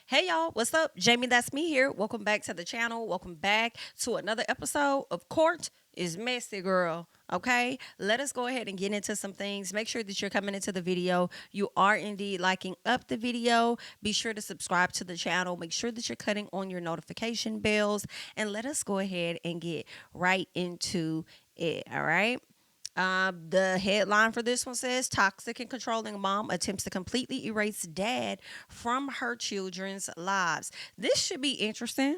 Hey y'all, what's up? Jamie, that's me here. Welcome back to the channel. Welcome back to another episode of Court is Messy Girl. Okay, let us go ahead and get into some things. Make sure that you're coming into the video. You are indeed liking up the video. Be sure to subscribe to the channel. Make sure that you're cutting on your notification bells. And let us go ahead and get right into it. All right. The headline for this one says toxic and controlling mom attempts to completely erase dad from her children's lives. This should be interesting.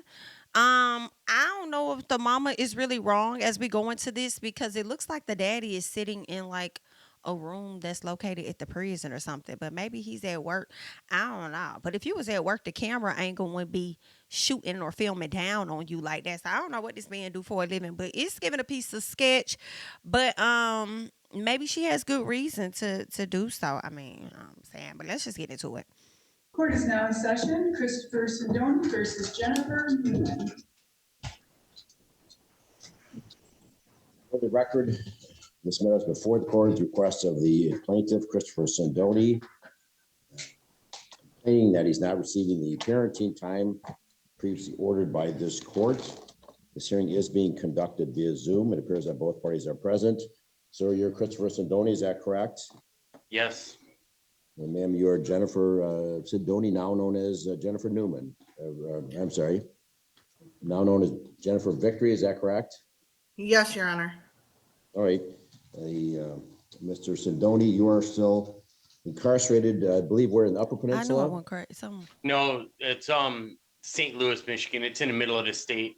I don't know if the mama is really wrong as we go into this because it looks like the daddy is sitting in like a room that's located at the prison or something, but maybe he's at work. I don't know. But if you was at work, the camera ain't going to be shooting or filming down on you like that. So I don't know what this man do for a living, but it's giving a piece of sketch. But maybe she has good reason to do so. I mean, you know what I'm saying, but let's just get into it. Court is now in session. Christopher Sindoni versus Jennifer Newman. For the record, this matter is before the court at the request of the plaintiff, Christopher Sindoni, claiming that he's not receiving the parenting time previously ordered by this court. This hearing is being conducted via Zoom. It appears that both parties are present. Sir, you're Christopher Sindoni, is that correct? Yes. And ma'am, you are Jennifer Sindoni, now known as Jennifer Newman. I'm sorry, now known as Jennifer Victory, is that correct? Yes, Your Honor. All right, Mr. Sindoni, you are still incarcerated. I believe we're in the Upper I know I Peninsula. went crazy. Some No, it's St. Louis, Michigan. It's in the middle of the state.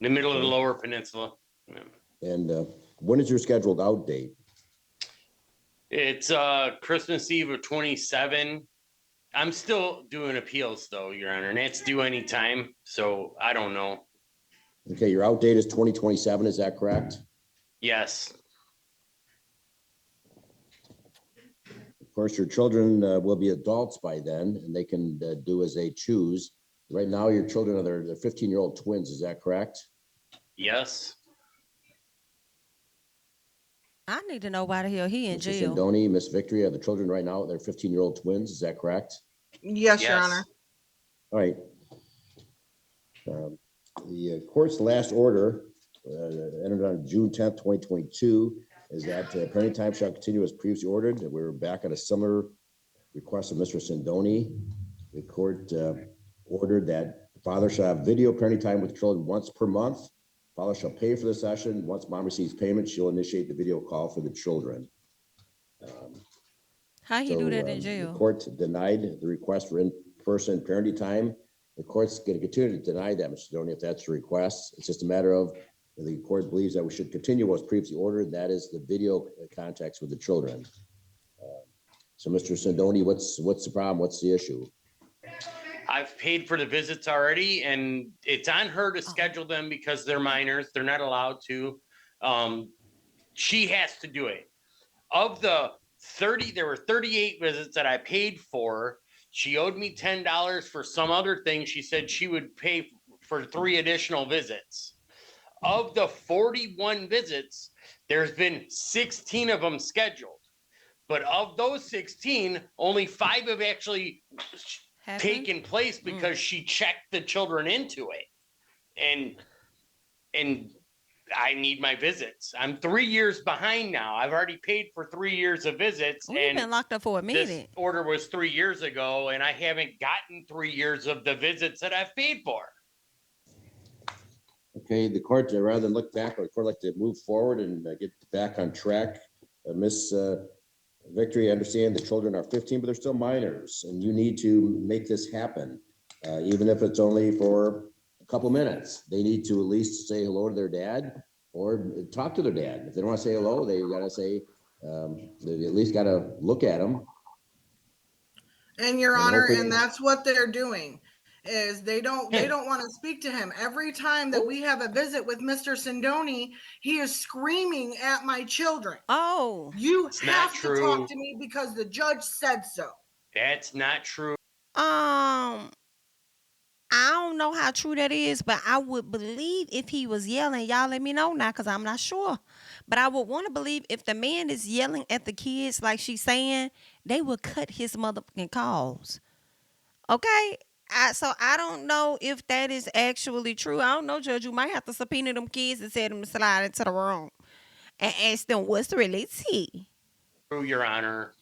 The middle of the Lower Peninsula. Yeah. And when is your scheduled out date? It's Christmas Eve of 27. I'm still doing appeals though, Your Honor, and that's due any time. So I don't know. Okay, your out date is 2027, is that correct? Yes. Of course, your children will be adults by then, and they can do as they choose. Right now, your children are their 15-year-old twins, is that correct? Yes. I need to know why the hell he in Mr. jail. Sindoni, Miss Victory, are the children right now, they're 15-year-old twins, is that correct? Yes, Your Honor. All right. The court's last order entered on June 10th, 2022, is that parenting time shall continue as previously ordered. We're back at a similar request of Mr. Sindoni. The court ordered that the father shall have video parenting time with children once per month. Father shall pay for the session. Once mom receives payment, she'll initiate the video call for the children. How he do that in The jail? court denied the request for in-person parenting time. The court's going to continue to deny that, Mr. Sindoni, if that's the request. It's just a matter of the court believes that we should continue what was previously ordered, and that is the video contacts with the children. So, Mr. Sindoni, what's the problem? What's the issue? I've paid for the visits already, and it's on her to schedule them because they're minors. They're not allowed to. She has to do it. Of the 30, there were 38 visits that I paid for. She owed me $10 for some other thing. She said she would pay for 3 additional visits. Of the 41 visits, there's been 16 of them scheduled. But of those 16, only 5 have actually taken place because she checked the children into it. And I need my visits. I'm 3 years behind now. I've already paid for 3 years of visits. We've been locked up for a minute. This order was 3 years ago, and I haven't gotten 3 years of the visits that I've paid for. Okay, the court, rather than look back, the court like to move forward and get back on track. Miss Victory, I understand the children are 15, but they're still minors, and you need to make this happen, even if it's only for a couple minutes. They need to at least say hello to their dad or talk to their dad. If they don't want to say hello, they got to say, they at least got to look at them. And Your Honor, and that's what they're doing. Is they don't want to speak to him. Every time that we have a visit with Mr. Sindoni, he is screaming at my children. Oh, you have to talk to me because the judge said so. That's not true. I don't know how true that is, but I would believe if he was yelling. Y'all let me know now because I'm not sure. But I would want to believe if the man is yelling at the kids like she's saying, they would cut his motherfucking calls. Okay. So I don't know if that is actually true. I don't know, Judge. You might have to subpoena them kids and tell them to slide into the room and ask them what's really tea. True, Your Honor.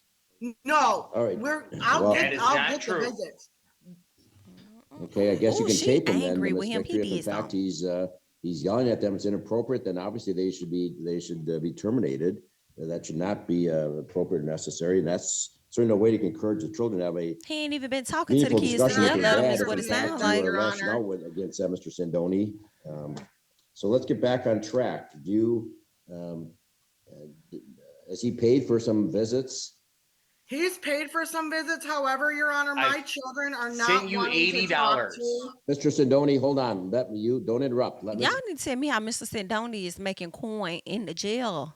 No, All right. I'll Well, That is I'll not get the true. visits. okay, I guess you Ooh, can she tape him then, angry Ms. with him. He Victory. If in did fact something. he's yelling at them, it's inappropriate, then obviously they should be terminated. That should not be appropriate or necessary, and that's certainly no way to encourage the children to have a He ain't even been talking to the meaningful kids to discussion with yell their at him dad is if what in it fact sounds you like. are Your lashing Honor. out against Mr. Sindoni. So let's get back on track. Um, has he paid for some visits? He's paid for some visits. However, Your Honor, my I've children are sent not you wanting to talk $80. to. Mr. Sindoni, hold on. Don't interrupt. Let Y'all Ms. need to tell me how Mr. Sindoni is making coin in the jail.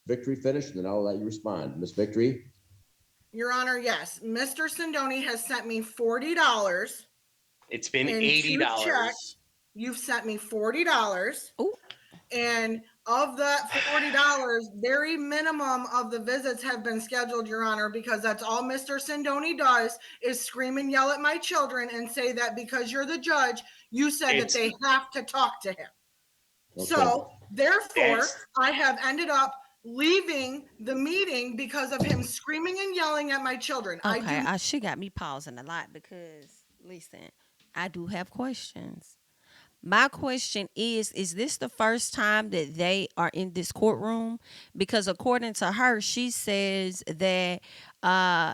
Victory finish, and then I'll let you respond. Miss Victory? Your Honor, yes. Mr. Sindoni has sent me $40 It's been in $80. 2 checks. You've sent me $40. Ooh. And of that $40, very minimum of the visits have been scheduled, Your Honor, because that's all Mr. Sindoni does is scream and yell at my children and say that because you're the judge, you said that It's they have to talk to him. Okay. So therefore, That's- I have ended up leaving the meeting because of him screaming and yelling at my children. Okay, she got me pausing a lot because listen, I do have questions. My question is this the first time that they are in this courtroom? Because according to her, she says that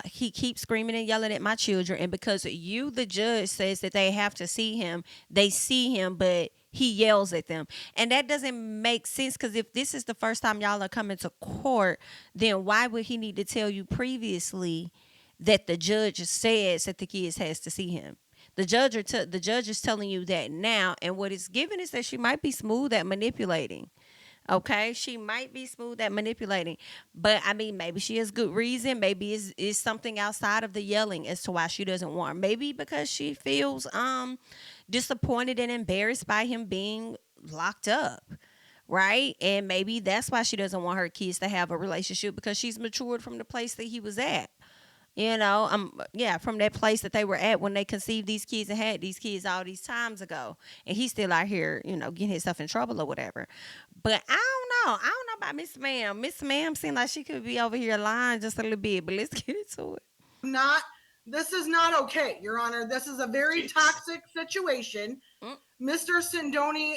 he keeps screaming and yelling at my children, and because you, the judge, says that they have to see him, they see him, but he yells at them. And that doesn't make sense because if this is the first time y'all are coming to court, then why would he need to tell you previously that the judge says that the kids has to see him? The judge is telling you that now, and what it's given is that she might be smooth at manipulating. Okay, she might be smooth at manipulating, but I mean, maybe she has good reason. Maybe it's something outside of the yelling as to why she doesn't want. Maybe because she feels disappointed and embarrassed by him being locked up, right? And maybe that's why she doesn't want her kids to have a relationship because she's matured from the place that he was at. From that place that they were at when they conceived these kids and had these kids all these times ago. And he's still out here, getting himself in trouble or whatever. But I don't know. I don't know about Miss Ma'am. Miss Ma'am seemed like she could be over here lying just a little bit, but let's get into it. This is not okay, Your Honor. This is a very toxic situation. Mr. Sindoni.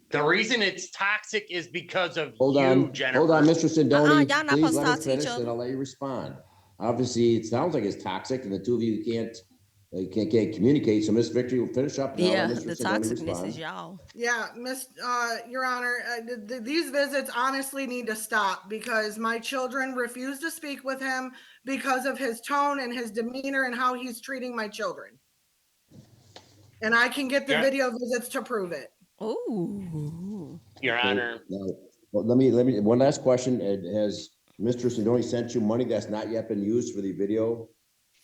The reason it's toxic is because of Hold you, on, Jennifer. hold on, Mr. Sindoni. Y'all not Please supposed to let her talk to each finish, other. then I'll let you respond. Obviously, it sounds like it's toxic, and the two of you can't communicate. So, Miss Victory will finish up. And I'll let Mr. The Sindoni toxicness respond. is y'all. Yeah, Your Honor, these visits honestly need to stop because my children refuse to speak with him because of his tone and his demeanor and how he's treating my children. And I can get the video visits to prove it. Ooh. Your Honor. Now, well, let me. One last question: has Mr. Sindoni sent you money that's not yet been used for the video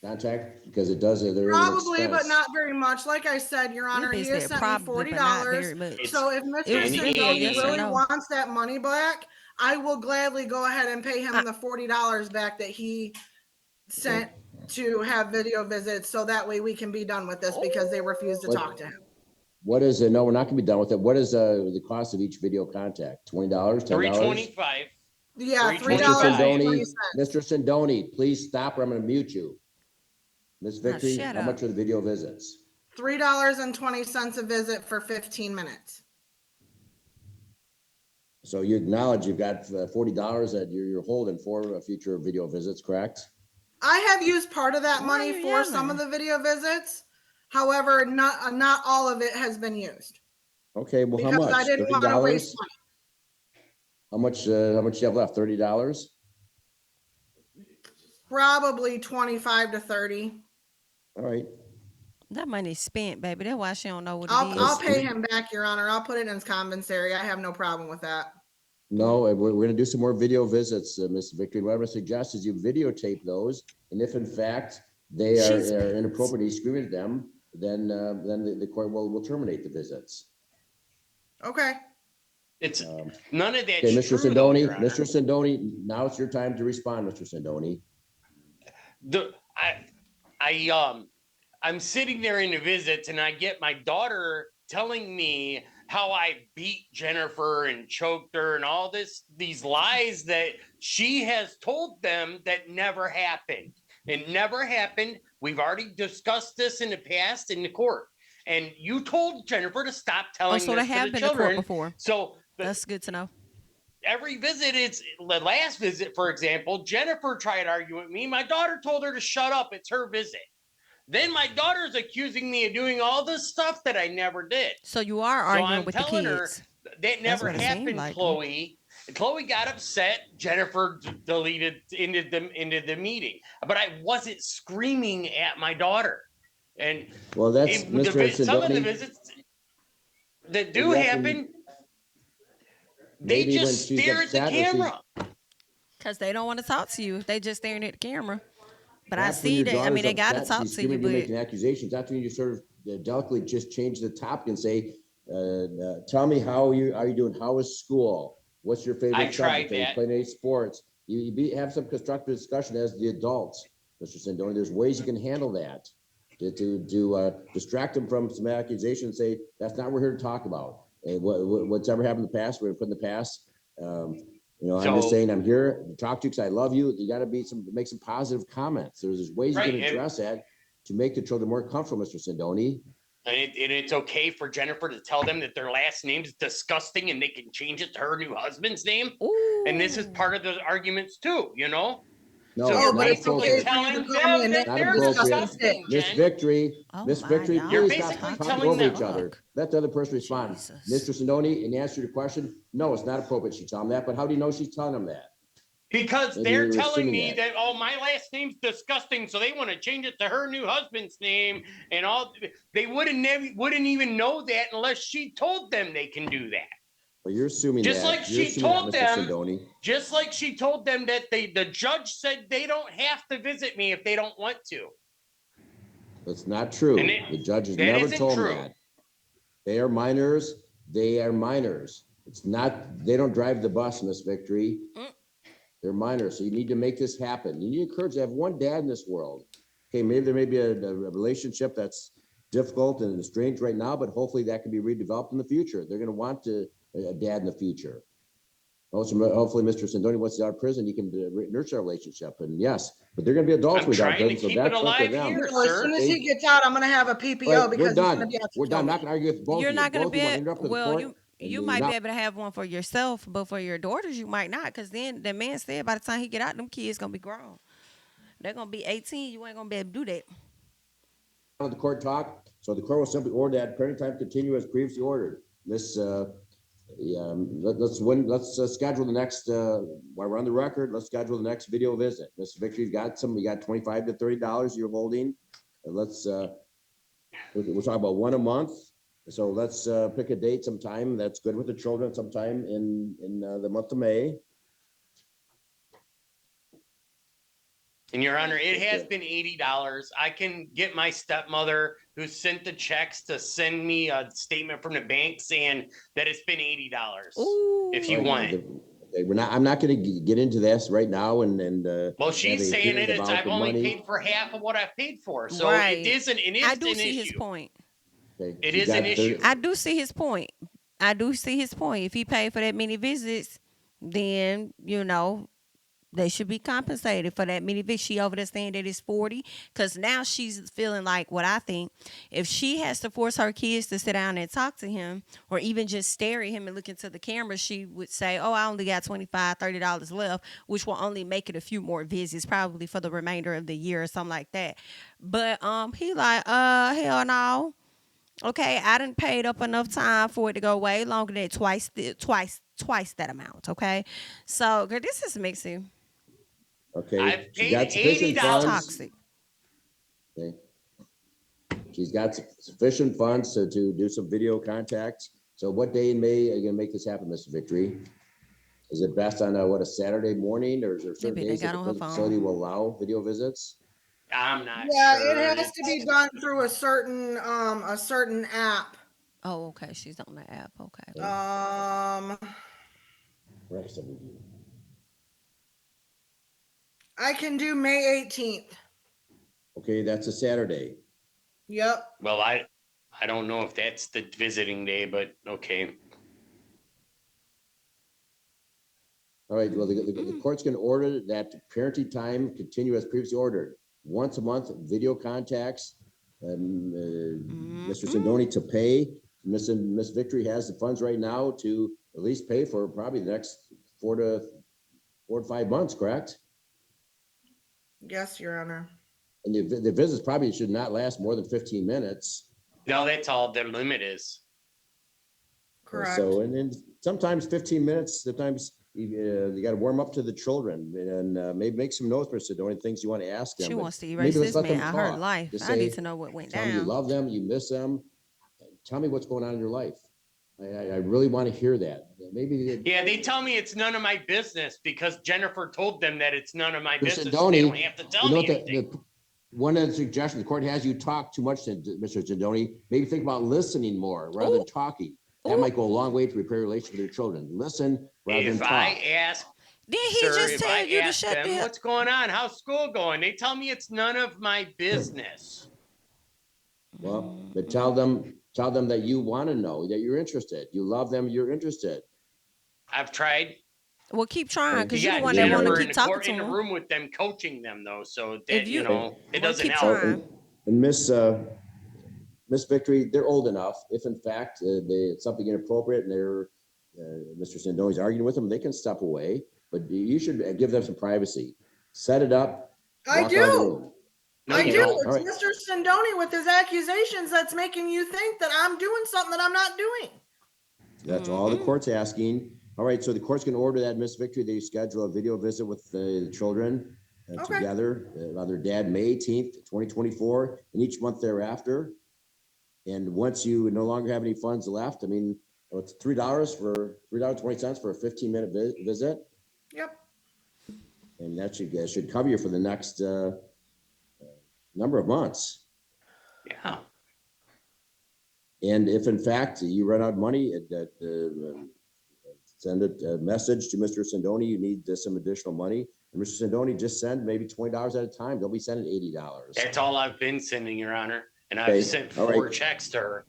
contact? Because it does. There is an Probably, expense. but not very much. Like I said, Your Honor, he has sent me $40. So if Mr. Sindoni really wants that money back, I will gladly go ahead and pay him the $40 back that he sent to have video visits, so that way we can be done with this because they refuse to talk to him. What is it? No, we're not going to be done with it. What is the cost of each video contact? $20, $10? $3.25. Yeah, $3.20. Mr. Sindoni, please stop or I'm going to mute you. Miss Victory, how much are the video visits? $3.20 a visit for 15 minutes. So you acknowledge you've got $40 that you're holding for future video visits, correct? I have used part of that money for some of the video visits. However, not all of it has been used. Okay, well, because how much? I didn't want to waste money. How much do you have left? $30? Probably 25 to 30. All right. That money's spent, baby. That's why she don't know what it is. I'll pay him back, Your Honor. I'll put it in his commissary. I have no problem with that. No, we're going to do some more video visits, Miss Victory. What I'm going to suggest is you videotape those, and if in fact they are inappropriately screaming at them, then the court will terminate the visits. Okay. It's none of that. Okay, Mr. Sindoni, Mr. Sindoni, now it's your time to respond, Mr. Sindoni. I'm sitting there in the visits and I get my daughter telling me how I beat Jennifer and choked her and all these lies that she has told them that never happened. It never happened. We've already discussed this in the past in the court. And you told Jennifer to stop telling so this they to have the been to court children. before. So That's good to know. every visit is the last visit, for example, Jennifer tried arguing with me. My daughter told her to shut up. It's her visit. Then my daughter's accusing me of doing all this stuff that I never did. So you are So arguing I'm with the telling her kids. that never what it seemed happened, like. Chloe. Chloe got upset. Jennifer deleted into the meeting, but I wasn't screaming at my daughter. And Well, that's some Mr. of the Sindoni. visits that do Maybe that's when happen, they maybe when just she's stare at the upset or she's- camera. Because they don't want to talk to you if they just staring at the camera. But That's I when see your that. I mean, daughter's they got to upset, talk she's to you, screaming, you're making but accusations. That's when you sort of delicately just change the topic and say, tell me how are you doing? How is school? What's your favorite I tried subject? Are you that. playing any sports? Have some constructive discussion as the adults, Mr. Sindoni. There's ways you can handle that to distract them from some accusations and say, that's not what we're here to talk about. And what's ever happened in the past, we're going to put in the past. I'm just saying I'm here to talk to you because I love you. You got to make some positive comments. There's ways Right, you can address that to make the children more comfortable, Mr. Sindoni. And it's okay for Jennifer to tell them that their last name is disgusting and they can change it to her new husband's name. ooh. And this is part of the arguments too, No, so you're not basically appropriate. telling to call me a them that Not they're appropriate. disgusting, Miss Jen. Victory, Oh Miss my, Victory, y'all. You're please stop basically talking telling over them. each other. Fuck. Let the other person respond. Jesus. Mr. Sindoni, in answer to your question, no, it's not appropriate. She tell him that, but how do you know she's telling him that? Because Maybe they're you're telling assuming me that, oh, my last name's disgusting, so they want to change it to her new husband's name, and all. They wouldn't even know that unless she told them they can do that. Well, you're assuming Just that. like You're she assuming told that, Mr. them, Sindoni. just like she told them that the judge said they don't have to visit me if they don't want to. That's not true. And The judge has that never isn't told them true. that. They are minors. They are minors. It's not, they don't drive the bus, Miss Victory. They're minors. So you need to make this happen. You need to encourage to have one dad in this world. Okay, maybe there may be a relationship that's difficult and strange right now, but hopefully that can be redeveloped in the future. They're going to want a dad in the future. Also, hopefully, Mr. Sindoni, once he's out of prison, he can nurture a relationship. And yes, but they're going to be adults I'm when he's out of trying to prison. So keep it that's up to alive them. here, As sir. soon as he gets out, I'm going to have a PPO All right, because we're he's going to done. be out to We're kill done. I'm me. not going to argue with both You're of you. not going to Both of you be want to interrupt the well. court. You And might not- be able to have one for yourself, but for your daughters, you might not. Because then the man said by the time he get out, them kids gonna be grown. They're gonna be 18. You ain't gonna be able to do that. The court talk. So the court will simply order that parenting time continue as previously ordered. Let's schedule the next, while we're on the record, let's schedule the next video visit. Mr. Victory's got you got $25 to $30 you're holding. And we'll talk about one a month. So let's pick a date sometime that's good with the children sometime in the month of May. And Your Honor, it has been $80. I can get my stepmother who sent the checks to send me a statement from the bank saying that it's been $80 if you want. Okay, I'm not going to get into this right now and well, she's saying I've only money. paid for half of what I've paid for. So Right. it is an issue. I do see his point. Okay, it is an issue. I do see his point. If he paid for that many visits, then they should be compensated for that many visits. She over there saying that it's 40, because now she's feeling like what I think. If she has to force her kids to sit down and talk to him, or even just stare at him and look into the camera, she would say, "Oh, I only got $25, $30 left," which will only make it a few more visits, probably for the remainder of the year or something like that. But he like, hell no. Okay, I done paid up enough time for it to go way longer than twice that amount. Okay, so girl, this is mixing. Okay, I've she paid got sufficient $80. funds. Toxic. Okay, she's got sufficient funds to do some video contacts. So what day in May are you gonna make this happen, Mr. Victory? Is it best on a Saturday morning, or is there certain days that the facility will allow video visits? I'm not Yeah, sure. it has to be done through a certain app. Oh, okay. She's on the app. Okay. I can do May 18th. Okay, that's a Saturday. Yep. Well, I don't know if that's the visiting day, but okay. All right, well, the court's gonna order that parenting time continue as previously ordered. Once a month, video contacts, Mr. Sindoni to pay. Miss Victory has the funds right now to at least pay for probably the next 4 to 5 months, correct? Yes, Your Honor. And the visits probably should not last more than 15 minutes. No, that's all their limit is. Correct. So, and then sometimes 15 minutes, sometimes you got to warm up to the children and maybe make some notes, Mr. Sindoni, things you want to ask them. She but wants to maybe erase let's this let man them out her talk. life. Just I say, need to know what went tell me you down. love them, you miss them. Tell me what's going on in your life. I really want to hear that. Maybe. Yeah, they tell me it's none of my business because Jennifer told them that it's none of my Mr. business. Sindoni, They don't have to tell me anything. One of the suggestions the court has, you talk too much, Mr. Sindoni. Maybe think about listening more rather than talking. That might go a long way to repair relations with your children. Listen rather than If talk. I ask, Didn't he sir, just if tell I you to ask shut them the what's going on, how's school going, they tell me it's none of my business. Well, but tell them that you want to know, that you're interested. You love them, you're interested. I've tried. Well, keep trying because You you're the got one that want to Jennifer in keep the talking court to in the him. room with them, coaching them though, so If that you- it well, doesn't keep help. trying. And Miss Victory, they're old enough. If in fact it's something inappropriate and they're Mr. Sindoni's arguing with them, they can step away. But you should give them some privacy. Set it up. I Walk out of the do. room. No, I you do. don't. It's All right. Mr. Sindoni with his accusations that's making you think that I'm doing something that I'm not doing. That's all the court's asking. All right, so the court's going to order that, Miss Victory, they schedule a video visit with the children Okay. together on their dad, May 18th, 2024, and each month thereafter. And once you no longer have any funds left, I mean, it's $3.20 for a 15-minute visit, Yep. and that should cover you for the next number of months. Yeah. And if in fact you run out of money, send a message to Mr. Sindoni. You need some additional money. And Mr. Sindoni, just send maybe $20 at a time. They'll be sending $80. That's all I've been sending, Your Honor. And Okay, I've sent all 4 right. checks to her.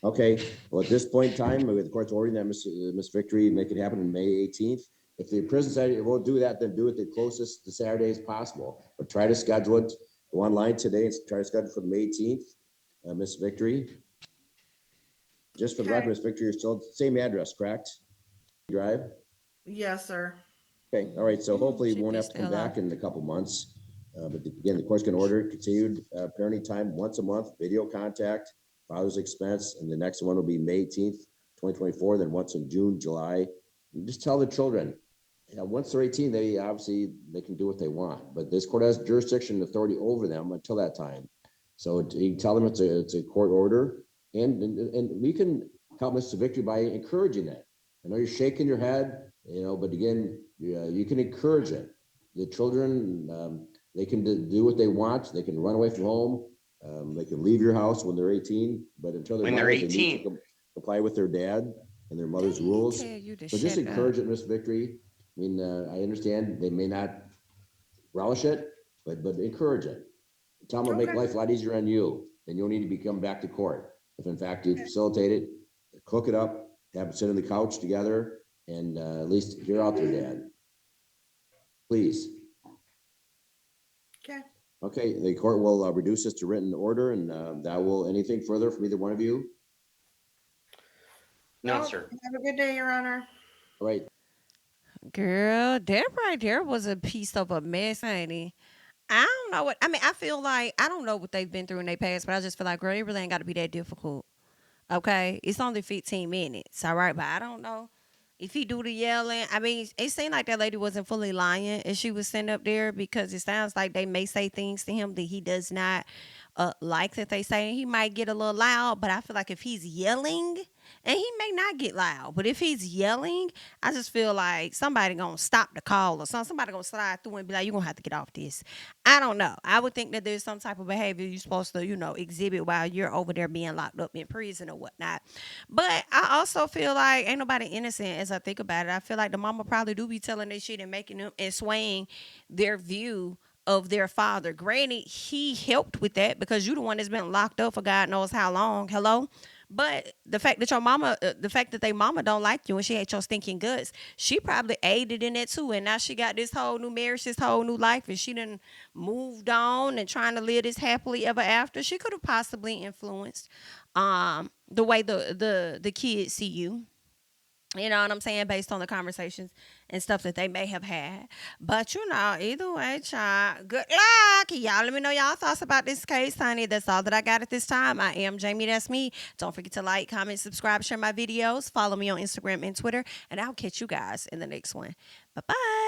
Okay, well, at this point in time, the court's ordering that Miss Victory make it happen on May 18th. If the prison said it won't do that, then do it the closest to Saturday as possible. But try to schedule it. Go online today and try to schedule for the May 18th. Miss Victory. Just for the record, Miss Victory, you're still same address, correct? Drive? Yes, sir. Okay, all right, so hopefully she you won't have pissed to come the hell back off. in a couple months. But again, the court's gonna order continued parenting time once a month, video contact, father's expense, and the next one will be May 18th, 2024, then once in June, July. And just tell the children, once they're 18, they can do what they want, but this court has jurisdiction and authority over them until that time. So you tell them it's a court order, and we can help Mr. Victory by encouraging it. I know you're shaking your head, but again, you can encourage it. The children, they can do what they want. They can run away from home. They can leave your house when they're 18, but until they're minors, they need to comply with their dad and their mother's rules. So just encourage it, Miss Victory. I mean, I understand they may not relish it, but encourage it. Tell them it'll make life a lot easier on you. Then you'll need to come back to court. If in fact you facilitate it, cook it up, have them sit on the couch together, and at least hear out their dad. Please. Okay. Okay, the court will reduce this to written order, and that will, anything further from either one of you? No, sir. Have a good day, Your Honor. All right. Girl, that right there was a piece of a mess, ain't it? I don't know what I mean. I feel like I don't know what they've been through in their past, but I just feel like, girl, it really ain't got to be that difficult. Okay, it's only 15 minutes, all right, but I don't know if he do the yelling. I mean, it seemed like that lady wasn't fully lying as she was sitting up there, because it sounds like they may say things to him that he does not like that they say. He might get a little loud, but I feel like if he's yelling, and he may not get loud, but if he's yelling, I just feel like somebody gonna stop the call or something. Somebody gonna slide through and be like, you're gonna have to get off this. I don't know. I would think that there's some type of behavior you're supposed to, exhibit while you're over there being locked up in prison or whatnot. But I also feel like ain't nobody innocent as I think about it. I feel like the mama probably do be telling this shit and making them and swaying their view of their father. Granted, he helped with that because you're the one that's been locked up for God knows how long. Hello? But the fact that your mama, the fact that they mama don't like you and she ate your stinking guts, she probably aided in that too. And now she got this whole new marriage, this whole new life, and she done moved on and trying to live this happily ever after. She could have possibly influenced the way the kids see you. You know what I'm saying? Based on the conversations and stuff that they may have had. But either way, child, good luck. Y'all let me know y'all thoughts about this case, honey. That's all that I got at this time. I am Jami, that's me. Don't forget to like, comment, subscribe, share my videos. Follow me on Instagram and Twitter. And I'll catch you guys in the next one. Bye-bye.